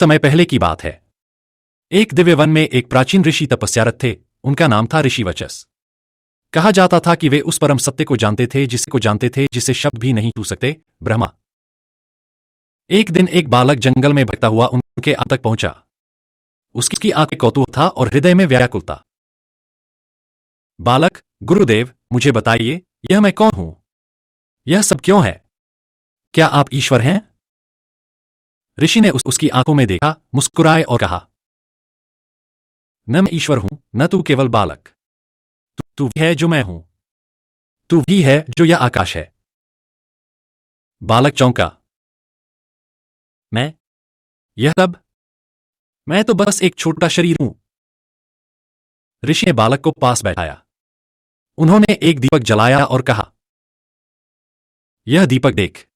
समय पहले की बात है। एक दिव्य वन में एक प्राचीन ऋषि तपस्यारत थे। उनका नाम था ऋषि वचस। कहा जाता था कि वे उस परम सत्य को जानते थे जिसे शब्द भी नहीं छू सकते, ब्रह्मा। एक दिन एक बालक जंगल में भटकता हुआ उनके आंख तक पहुंचा। उसकी आंखें कौतूहल था और हृदय में व्याकुलता। बालक, गुरुदेव, मुझे बताइए, यह मैं कौन हूं? यह सब क्यों है? क्या आप ईश्वर हैं? ऋषि ने उसकी आंखों में देखा, मुस्कुराए और कहा, न मैं ईश्वर हूं, न तू केवल बालक। तू भी है जो मैं हूं। तू भी है जो यह आकाश है। बालक चौंका। मैं? यह सब? मैं तो बस एक छोटा शरीर हूं। ऋषि ने बालक को पास बैठाया। उन्होंने एक दीपक जलाया और कहा, यह दीपक देख।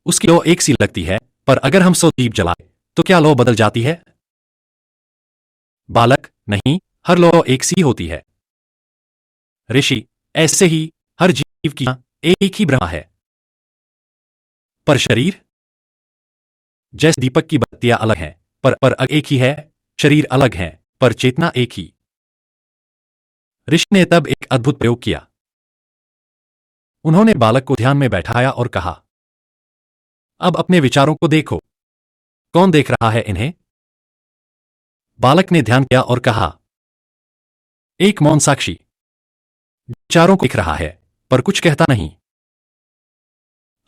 उसकी लौ एक सी लगती है, पर अगर हम 100 दीप जलाए तो क्या लौ बदल जाती है? बालक, नहीं, हर लौ एक सी होती है। ऋषि, ऐसे ही हर जीव की एक ही ब्रह्मा है। पर शरीर? जैसे दीपक की बत्तियां अलग हैं, पर एक ही है, शरीर अलग है, पर चेतना एक ही। ऋषि ने तब एक अद्भुत प्रयोग किया। उन्होंने बालक को ध्यान में बैठाया और कहा, अब अपने विचारों को देखो। कौन देख रहा है इन्हें? बालक ने ध्यान किया और कहा, एक मौन साक्षी। विचारों को देख रहा है, पर कुछ कहता नहीं।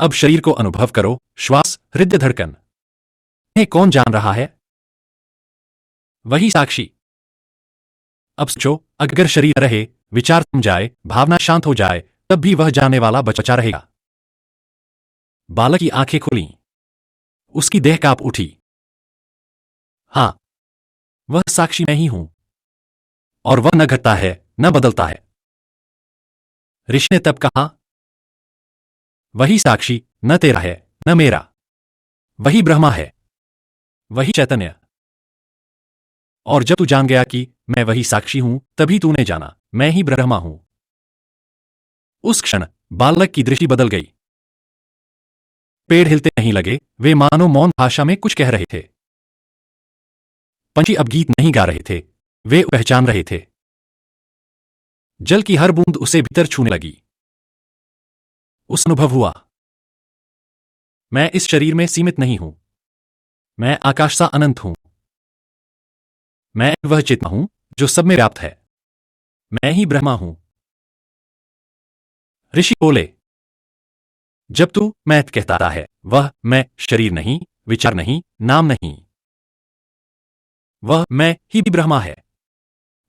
अब शरीर को अनुभव करो, श्वास, हृदय धड़कन। इन्हें कौन जान रहा है? वही साक्षी। अब सोचो, अगर शरीर रहे, विचार थम जाए, भावना शांत हो जाए, तब भी वह जानने वाला बचा रहेगा। बालक की आंखें खुलीं। उसकी देह कांप उठी। हां, वह साक्षी मैं ही हूं। और वह न घटता है, न बदलता है। ऋषि ने तब कहा, वही साक्षी न तेरा है, न मेरा। वही ब्रह्मा है, वही चैतन्य। और जब तू जान गया कि मैं वही साक्षी हूं, तभी तूने जाना, मैं ही ब्रह्मा हूं। उस क्षण बालक की दृष्टि बदल गई। पेड़ हिलते नहीं लगे, वे मानो मौन भाषा में कुछ कह रहे थे। पंछी अब गीत नहीं गा रहे थे, वे पहचान रहे थे। जल की हर बूंद उसे भीतर छूने लगी। उस अनुभव हुआ, मैं इस शरीर में सीमित नहीं हूं। मैं आकाश सा अनंत हूं। मैं वह चेतना हूं जो सब में व्याप्त है। मैं ही ब्रह्मा हूं। ऋषि बोले, जब तू मैं कहता है, वह मैं शरीर नहीं, विचार नहीं, नाम नहीं। वह मैं ही ब्रह्मा है।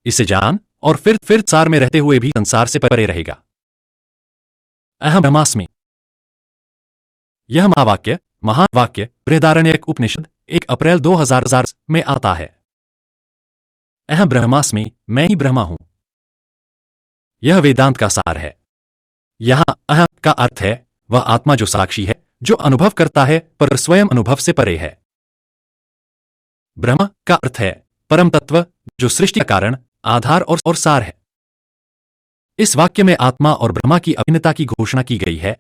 इसे जान और फिर सार में रहते हुए भी संसार से परे रहेगा। अहम ब्रह्मास्मि। यह महावाक्य, महान वाक्य बृहदारण्यक उपनिषद 1 अप्रैल 2000 में आता है। अहम ब्रह्मास्मि, मैं ही ब्रह्मा हूं। यह वेदांत का सार है। यहां अहम का अर्थ है वह आत्मा जो साक्षी है, जो अनुभव करता है पर स्वयं अनुभव से परे है। ब्रह्म का अर्थ है परम तत्व, जो सृष्टि का कारण, आधार और सार है। इस वाक्य में आत्मा और ब्रह्मा की अभिन्नता की घोषणा की गई है।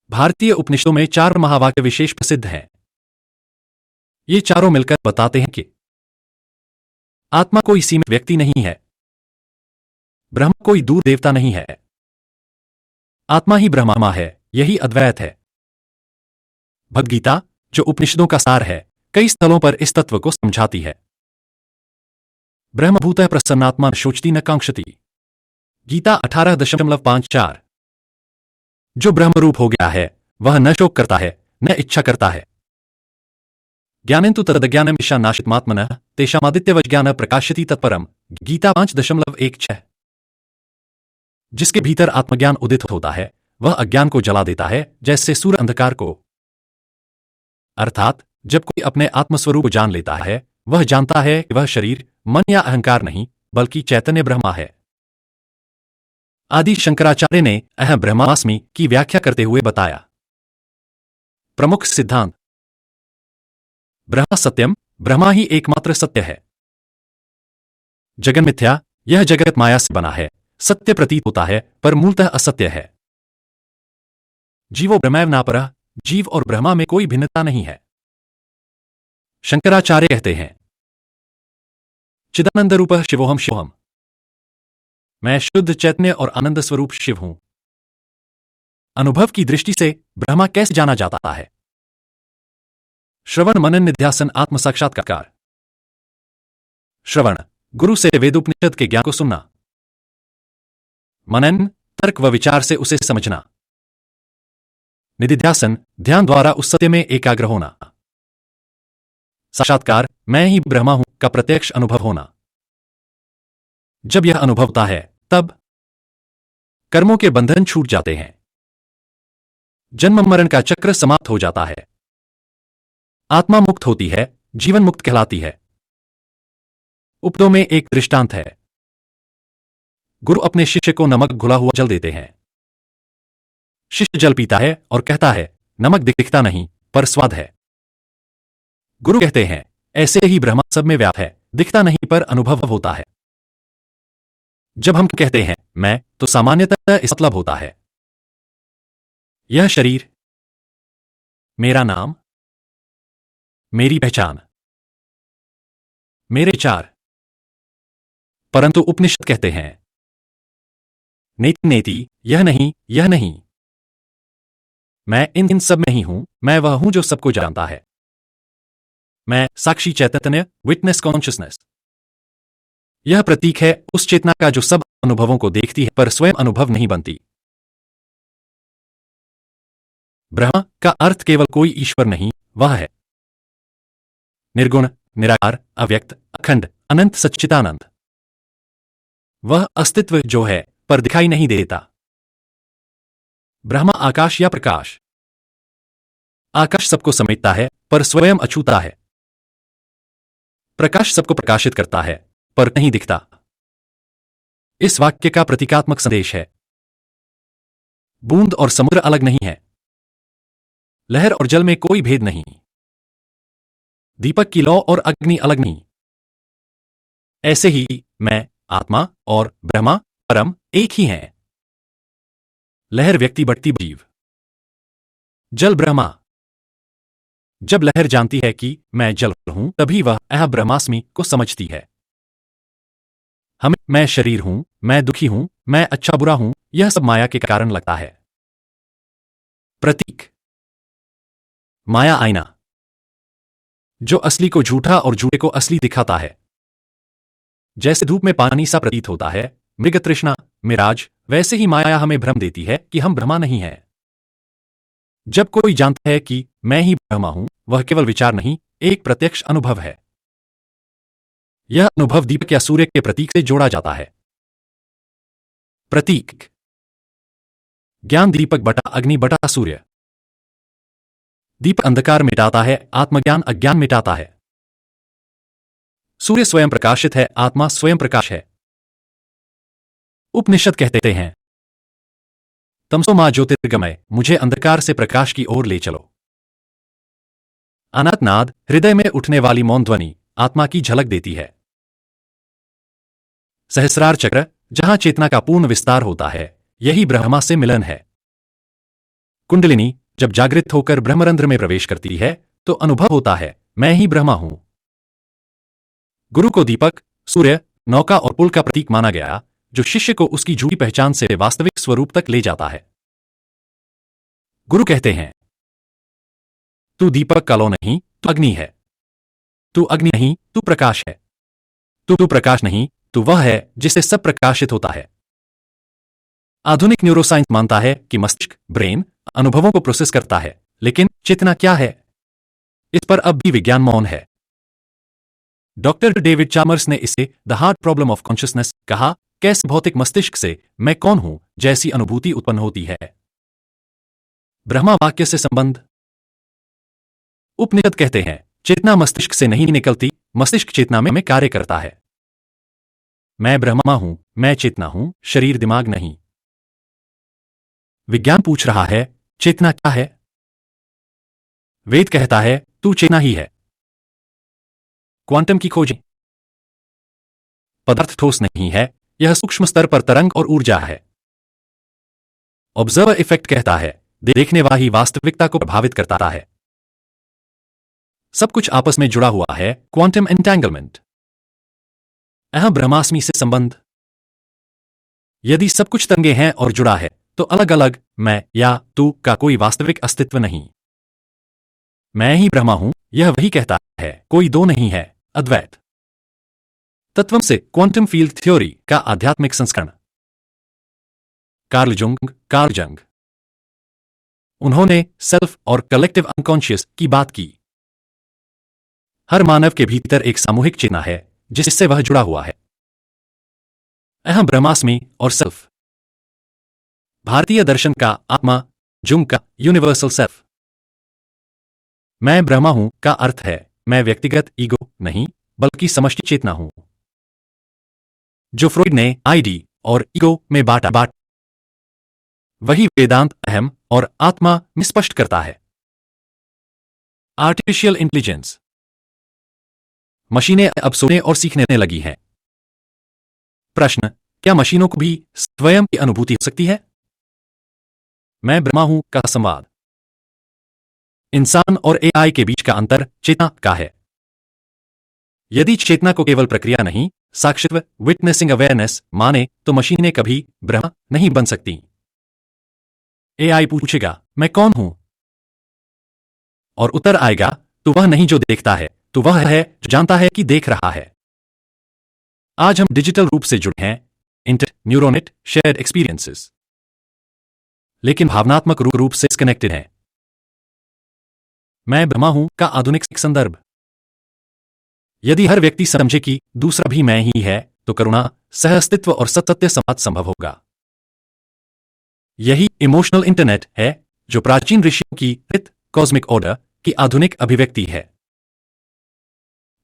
भारतीय उपनिषदों में 4 महावाक्य विशेष प्रसिद्ध हैं। ये चारों मिलकर बताते हैं कि आत्मा कोई सीमित व्यक्ति नहीं है। ब्रह्म कोई दूर देवता नहीं है। आत्मा ही ब्रह्मा है, यही अद्वैत है। भगवद गीता, जो उपनिषदों का सार है, कई स्थलों पर इस तत्व को समझाती है। ब्रह्मभूतः प्रसन्नात्मा न शोचति न कांक्षति। गीता 18.54। जो ब्रह्मरूप हो गया है, वह न शोक करता है, न इच्छा करता है। ज्ञानेन्तु तदज्ञानम् ईशानाशितमात्मनः तेषामादित्यवत् ज्ञानः प्रकाशयति तत्परम्। गीता 5.16। जिसके भीतर आत्मज्ञान उदित होता है, वह अज्ञान को जला देता है, जैसे सूर्य अंधकार को। अर्थात जब कोई अपने आत्मस्वरूप को जान लेता है, वह जानता है कि वह शरीर, मन या अहंकार नहीं, बल्कि चैतन्य ब्रह्मा है। आदि शंकराचार्य ने अहम ब्रह्मास्मि की व्याख्या करते हुए बताया, प्रमुख सिद्धांत। ब्रह्मा सत्यम, ब्रह्मा ही एकमात्र सत्य है। जगन मिथ्या, यह जगत माया से बना है, सत्य प्रतीत होता है पर मूलतः असत्य है। जीवो ब्रह्मैव नापरः, जीव और ब्रह्मा में कोई भिन्नता नहीं है। शंकराचार्य कहते हैं, चिदानंद रूप शिवोहम शिवोहम, मैं शुद्ध चैतन्य और आनंद स्वरूप शिव हूं। अनुभव की दृष्टि से ब्रह्मा कैसे जाना जाता है? श्रवण मनन निध्यासन आत्म साक्षात्कार। श्रवण, गुरु से वेदोपनिषद के ज्ञान को सुनना। मनन, तर्क व विचार से उसे समझना। निधिध्यासन, ध्यान द्वारा उस सत्य में एकाग्र होना। साक्षात्कार, मैं ही ब्रह्मा हूं का प्रत्यक्ष अनुभव होना। जब यह अनुभव होता है तब कर्मों के बंधन छूट जाते हैं, जन्म मरण का चक्र समाप्त हो जाता है, आत्मा मुक्त होती है, जीवन मुक्त कहलाती है। उपदों में एक दृष्टांत है। गुरु अपने शिष्य को नमक घुला हुआ जल देते हैं। शिष्य जल पीता है और कहता है, नमक दिखता नहीं पर स्वाद है। गुरु कहते हैं, ऐसे ही ब्रह्मा सब में व्याप्त है, दिखता नहीं पर अनुभव होता है। जब हम कहते हैं मैं, तो सामान्यतः इस मतलब होता है यह शरीर, मेरा नाम, मेरी पहचान, मेरे विचार। परंतु उपनिषद कहते हैं, नेति नेति, यह नहीं, यह नहीं। मैं इन सब में ही हूं, मैं वह हूं जो सबको जानता है। मैं साक्षी चैतन्य, विटनेस कॉन्शियसनेस। यह प्रतीक है उस चेतना का जो सब अनुभवों को देखती है पर स्वयं अनुभव नहीं बनती। ब्रह्म का अर्थ केवल कोई ईश्वर नहीं, वह है निर्गुण, निराकार, अव्यक्त, अखंड, अनंत सच्चिदानंद। वह अस्तित्व जो है पर दिखाई नहीं देता। ब्रह्मा आकाश या प्रकाश। आकाश सबको समेटता है पर स्वयं अछूता है। प्रकाश सबको प्रकाशित करता है पर नहीं दिखता। इस वाक्य का प्रतीकात्मक संदेश है, बूंद और समुद्र अलग नहीं है, लहर और जल में कोई भेद नहीं, दीपक की लौ और अग्नि अलग नहीं। ऐसे ही मैं, आत्मा और ब्रह्मा, परम, एक ही हैं। लहर व्यक्ति बढ़ती जीव, जल ब्रह्मा। जब लहर जानती है कि मैं जल हूं, तभी वह अहं ब्रह्मास्मि को समझती है। हमें मैं शरीर हूं, मैं दुखी हूं, मैं अच्छा बुरा हूं, यह सब माया के कारण लगता है। प्रतीक, माया आईना, जो असली को झूठा और झूठे को असली दिखाता है। जैसे धूप में पानी सा प्रतीत होता है, मृग तृष्णा, मिराज, वैसे ही माया हमें भ्रम देती है कि हम ब्रह्मा नहीं हैं। जब कोई जानता है कि मैं ही ब्रह्मा हूं, वह केवल विचार नहीं, एक प्रत्यक्ष अनुभव है। यह अनुभव दीपक या सूर्य के प्रतीक से जोड़ा जाता है। प्रतीक, ज्ञान दीपक बटा अग्नि बटा सूर्य। दीपक अंधकार मिटाता है, आत्मज्ञान अज्ञान मिटाता है। सूर्य स्वयं प्रकाशित है, आत्मा स्वयं प्रकाश है। उपनिषद कहते हैं, तमसो मा ज्योतिर्गमय, मुझे अंधकार से प्रकाश की ओर ले चलो। अनंत नाद, हृदय में उठने वाली मौन ध्वनि, आत्मा की झलक देती है। सहस्रार चक्र, जहां चेतना का पूर्ण विस्तार होता है, यही ब्रह्मा से मिलन है। कुंडलिनी, जब जागृत होकर ब्रह्मरंध्र में प्रवेश करती है, तो अनुभव होता है, मैं ही ब्रह्मा हूं। गुरु को दीपक, सूर्य, नौका और पुल का प्रतीक माना गया, जो शिष्य को उसकी झूठी पहचान से वास्तविक स्वरूप तक ले जाता है। गुरु कहते हैं, तू दीपक का लौ नहीं, तू अग्नि है। तू अग्नि नहीं, तू प्रकाश है। तू प्रकाश नहीं, तू वह है जिससे सब प्रकाशित होता है। आधुनिक न्यूरोसाइंस मानता है कि मस्तिष्क, ब्रेन, अनुभवों को प्रोसेस करता है, लेकिन चेतना क्या है, इस पर अब भी विज्ञान मौन है। डॉक्टर डेविड चामर्स ने इसे the hard problem of consciousness कहा, कैसे भौतिक मस्तिष्क से मैं कौन हूं जैसी अनुभूति उत्पन्न होती है। ब्रह्मा वाक्य से संबंध। उपनिषद कहते हैं, चेतना मस्तिष्क से नहीं निकलती, मस्तिष्क चेतना में कार्य करता है। मैं ब्रह्मा हूं, मैं चेतना हूं, शरीर दिमाग नहीं। विज्ञान पूछ रहा है, चेतना क्या है? वेद कहता है, तू चेतना ही है। क्वांटम की खोजें। पदार्थ ठोस नहीं है, यह सूक्ष्म स्तर पर तरंग और ऊर्जा है। ऑब्जर्वर इफेक्ट कहता है, देखने वाला ही वास्तविकता को प्रभावित करता है। सब कुछ आपस में जुड़ा हुआ है, क्वांटम एंटेंगलमेंट। अहम ब्रह्मास्मि से संबंध। यदि सब कुछ तरंगे हैं और जुड़ा है, तो अलग अलग मैं या तू का कोई वास्तविक अस्तित्व नहीं। मैं ही ब्रह्मा हूं, यह वही कहता है, कोई दो नहीं है, अद्वैत तत्वम से क्वांटम फील्ड थ्योरी का आध्यात्मिक संस्करण। कार्ल जंग उन्होंने सेल्फ और कलेक्टिव अनकॉन्शियस की बात की। हर मानव के भीतर एक सामूहिक चेतना है जिससे वह जुड़ा हुआ है। अहम ब्रह्मास्मि और सेल्फ। भारतीय दर्शन का आत्मा, जुंग का यूनिवर्सल सेल्फ। मैं ब्रह्मा हूं का अर्थ है मैं व्यक्तिगत ईगो नहीं बल्कि समष्टि चेतना हूं, जो फ्रॉइड ने आईडी और ईगो में बांटा वही वेदांत अहम और आत्मा में स्पष्ट करता है। Artificial intelligence. मशीनें अब सोचने और सीखने लगी हैं। प्रश्न, क्या मशीनों को भी स्वयं की अनुभूति हो सकती है? मैं ब्रह्मा हूं का संवाद। इंसान और एआई के बीच का अंतर चेतना का है। यदि चेतना को केवल प्रक्रिया नहीं, साक्षित्व विटनेसिंग अवेयरनेस माने तो मशीनें कभी ब्रह्मा नहीं बन सकती। एआई पूछेगा मैं कौन हूं, और उत्तर आएगा तू वह नहीं जो देखता है, तू वह है जो जानता है कि देख रहा है। आज हम डिजिटल रूप से जुड़े हैं, इंटर न्यूरोनेट शेयर्ड एक्सपीरियंसेस, लेकिन भावनात्मक रूप से डिस्कनेक्टेड हैं। मैं ब्रह्मा हूं का आधुनिक संदर्भ। यदि हर व्यक्ति समझे कि दूसरा भी मैं ही है, तो करुणा, सहअस्तित्व और सत्य संवाद संभव होगा। यही इमोशनल इंटरनेट है जो प्राचीन ऋषियों की कॉस्मिक ऑर्डर की आधुनिक अभिव्यक्ति है।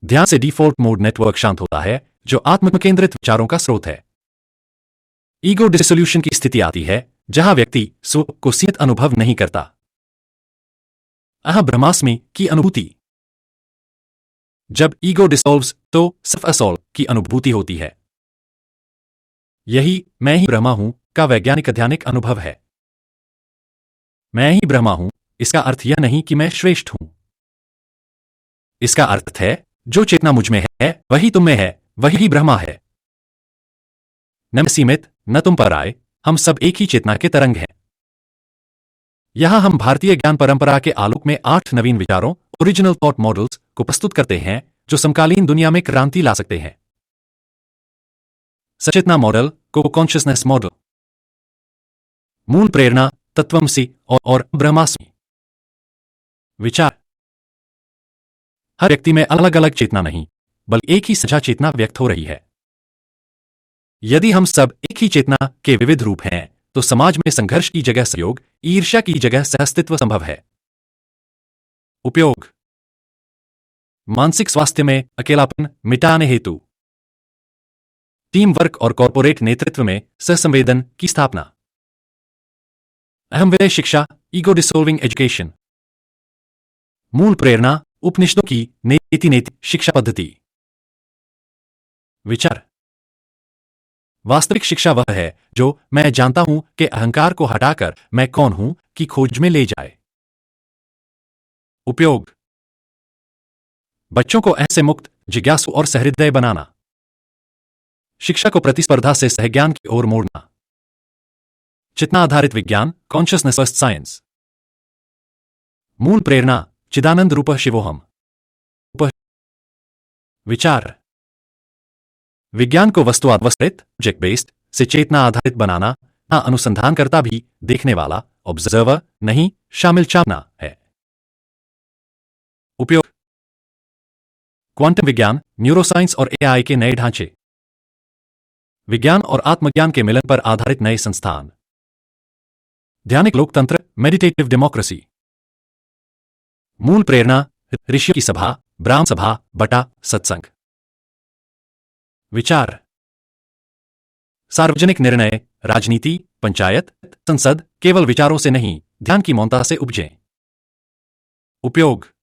ध्यान से डिफॉल्ट मोड नेटवर्क शांत होता है, जो आत्म-केंद्रित विचारों का स्रोत है। ईगो डिसोल्यूशन की स्थिति आती है जहां व्यक्ति स्व को सीमित अनुभव नहीं करता। अहम ब्रह्मास्मि की अनुभूति। जब ईगो डिसॉल्व्स तो सेल्फ असोल की अनुभूति होती है। यही मैं ही ब्रह्मा हूं का वैज्ञानिक अध्ययनिक अनुभव है। मैं ही ब्रह्मा हूं, इसका अर्थ यह नहीं कि मैं श्रेष्ठ हूं। इसका अर्थ है जो चेतना मुझ में है वही तुम में है, वही ब्रह्मा है। न मैं सीमित, न तुम पर आए, हम सब एक ही चेतना के तरंग हैं। यहां हम भारतीय ज्ञान परंपरा के आलोक में 8 नवीन विचारों, ओरिजिनल थॉट मॉडल्स को प्रस्तुत करते हैं जो समकालीन दुनिया में क्रांति ला सकते हैं। सचेतना मॉडल को कॉन्शियसनेस मॉडल। मूल प्रेरणा तत्वमसि और ब्रह्मास्मि। विचार। हर व्यक्ति में अलग अलग चेतना नहीं बल्कि एक ही सजा चेतना व्यक्त हो रही है। यदि हम सब एक ही चेतना के विविध रूप हैं, तो समाज में संघर्ष की जगह सहयोग, ईर्ष्या की जगह सहअस्तित्व संभव है। उपयोग। मानसिक स्वास्थ्य में अकेलापन मिटाने हेतु। टीम वर्क और कॉर्पोरेट नेतृत्व में सहसंवेदन की स्थापना। अहम विषय शिक्षा, ईगो डिसोल्विंग एजुकेशन। मूल प्रेरणा उपनिषदों की नेति शिक्षा पद्धति। विचार। वास्तविक शिक्षा वह है जो मैं जानता हूं के अहंकार को हटाकर मैं कौन हूं की खोज में ले जाए। उपयोग। बच्चों को ऐसे मुक्त, जिज्ञासु और सहृदय बनाना। शिक्षा को प्रतिस्पर्धा से सहज्ञान की ओर मोड़ना। चेतना आधारित विज्ञान, कॉन्शियसनेस फर्स्ट साइंस। मूल प्रेरणा चिदानंद रूप शिवोहम। विचार। विज्ञान को वस्तुआधारित ऑब्जेक्ट बेस्ड से चेतना आधारित बनाना, ना अनुसंधानकर्ता भी देखने वाला ऑब्जर्वर नहीं शामिल चाहना है। उपयोग। क्वांटम विज्ञान, न्यूरोसाइंस और एआई के नए ढांचे। विज्ञान और आत्मज्ञान के मिलन पर आधारित नए संस्थान। ध्यानिक लोकतंत्र, मेडिटेटिव डेमोक्रेसी। मूल प्रेरणा ऋषियों की सभा, ब्राह्म सभा बटा सत्संग। विचार। सार्वजनिक निर्णय, राजनीति, पंचायत, संसद केवल विचारों से नहीं, ध्यान की मौनता से उपजे। उपयोग।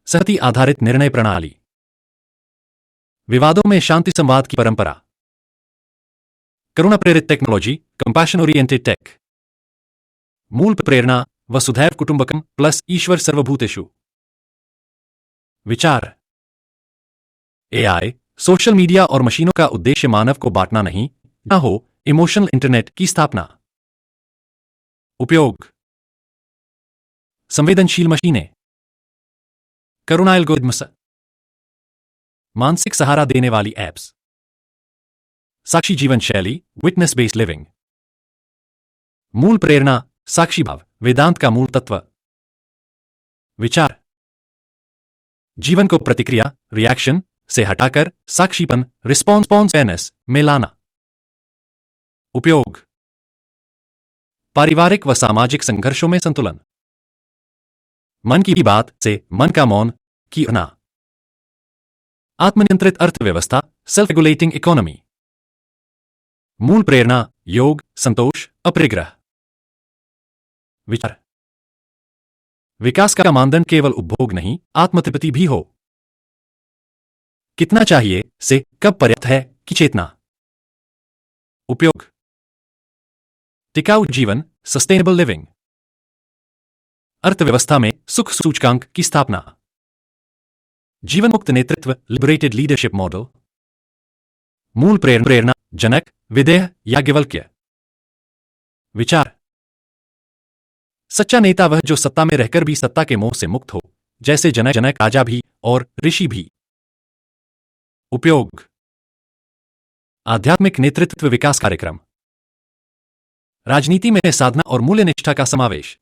सहमति आधारित निर्णय प्रणाली। विवादों में शांति संवाद की परंपरा। करुणा प्रेरित टेक्नोलॉजी, कंपैशन ओरिएंटेड टेक। मूल प्रेरणा वसुधैव कुटुंबकम प्लस ईश्वर सर्वभूतेषु। विचार। एआई, सोशल मीडिया और मशीनों का उद्देश्य मानव को बांटना नहीं, न हो इमोशनल इंटरनेट की स्थापना। उपयोग। संवेदनशील मशीनें, करुणा एल्गोरिथम्स, मानसिक सहारा देने वाली एप्स, साक्षी जीवन शैली, विटनेस बेस्ड लिविंग। मूल प्रेरणा, साक्षी भाव, वेदांत का मूल तत्व। विचार। जीवन को प्रतिक्रिया, रिएक्शन से हटाकर साक्षीपन, रिस्पॉन्सनेस में लाना। उपयोग। पारिवारिक व सामाजिक संघर्षों में संतुलन। मन की बात से मन का मौन की ना। आत्मनियंत्रित अर्थव्यवस्था, सेल्फ रेगुलेटिंग इकोनॉमी। मूल प्रेरणा, योग, संतोष, अपरिग्रह। विचार। विकास का मानदंड केवल उपभोग नहीं, आत्मतृप्ति भी हो। कितना चाहिए से कब पर्याप्त है की चेतना। उपयोग। टिकाऊ जीवन, सस्टेनेबल लिविंग। अर्थव्यवस्था में सुख सूचकांक की स्थापना। जीवन मुक्त नेतृत्व, लिबरेटेड लीडरशिप मॉडल। मूल प्रेरणा, जनक, विदेह, याज्ञवल्क्य। विचार। सच्चा नेता वह जो सत्ता में रहकर भी सत्ता के मोह से मुक्त हो, जैसे जनक राजा भी और ऋषि भी। उपयोग। आध्यात्मिक नेतृत्व विकास कार्यक्रम। राजनीति में साधना और मूल्य निष्ठा का समावेश।